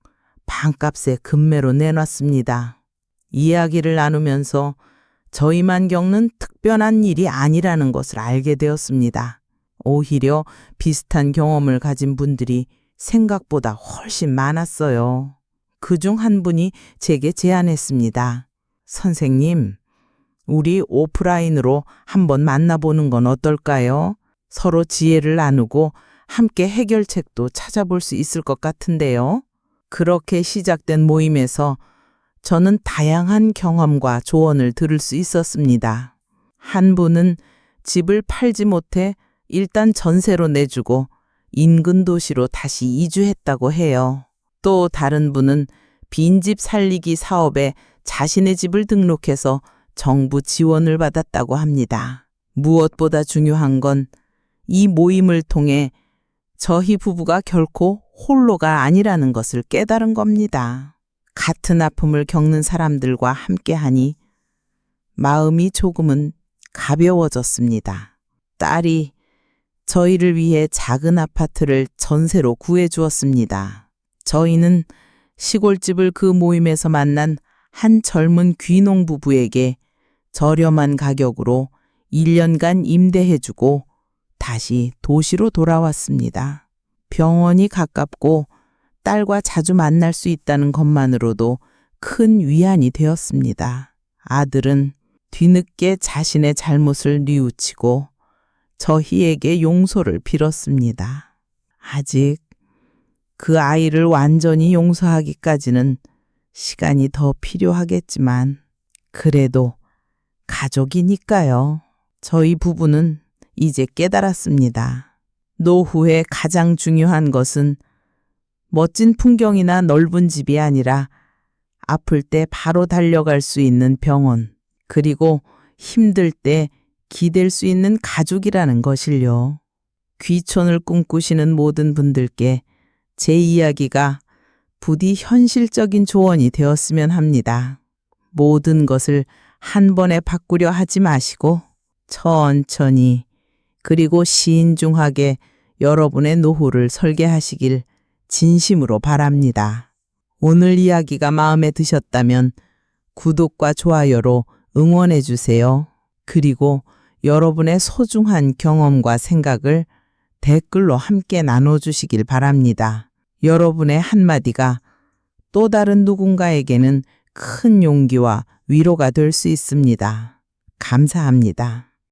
반값에 급매로 내놨습니다. 이야기를 나누면서 저희만 겪는 특별한 일이 아니라는 것을 알게 되었습니다. 오히려 비슷한 경험을 가진 분들이 생각보다 훨씬 많았어요. 그중 한 분이 제게 제안했습니다. 선생님, 우리 오프라인으로 한번 만나보는 건 어떨까요? 서로 지혜를 나누고 함께 해결책도 찾아볼 수 있을 것 같은데요. 그렇게 시작된 모임에서 저는 다양한 경험과 조언을 들을 수 있었습니다. 한 분은 집을 팔지 못해 일단 전세로 내주고 인근 도시로 다시 이주했다고 해요. 또 다른 분은 빈집 살리기 사업에 자신의 집을 등록해서 정부 지원을 받았다고 합니다. 무엇보다 중요한 건 이 모임을 통해 저희 부부가 결코 홀로가 아니라는 것을 깨달은 겁니다. 같은 아픔을 겪는 사람들과 함께하니 마음이 조금은 가벼워졌습니다. 딸이 저희를 위해 작은 아파트를 전세로 구해주었습니다. 저희는 시골집을 그 모임에서 만난 한 젊은 귀농 부부에게 저렴한 가격으로 1년간 임대해주고 다시 도시로 돌아왔습니다. 병원이 가깝고 딸과 자주 만날 수 있다는 것만으로도 큰 위안이 되었습니다. 아들은 뒤늦게 자신의 잘못을 뉘우치고 저희에게 용서를 빌었습니다. 아직 그 아이를 완전히 용서하기까지는 시간이 더 필요하겠지만 그래도 가족이니까요. 저희 부부는 이제 깨달았습니다. 노후에 가장 중요한 것은 멋진 풍경이나 넓은 집이 아니라 아플 때 바로 달려갈 수 있는 병원, 그리고 힘들 때 기댈 수 있는 가족이라는 것을요. 귀촌을 꿈꾸시는 모든 분들께 제 이야기가 부디 현실적인 조언이 되었으면 합니다. 모든 것을 한 번에 바꾸려 하지 마시고 천천히 그리고 신중하게 여러분의 노후를 설계하시길 진심으로 바랍니다. 오늘 이야기가 마음에 드셨다면 구독과 좋아요로 응원해 주세요. 그리고 여러분의 소중한 경험과 생각을 댓글로 함께 나눠주시길 바랍니다. 여러분의 한마디가 또 다른 누군가에게는 큰 용기와 위로가 될 수 있습니다. 감사합니다.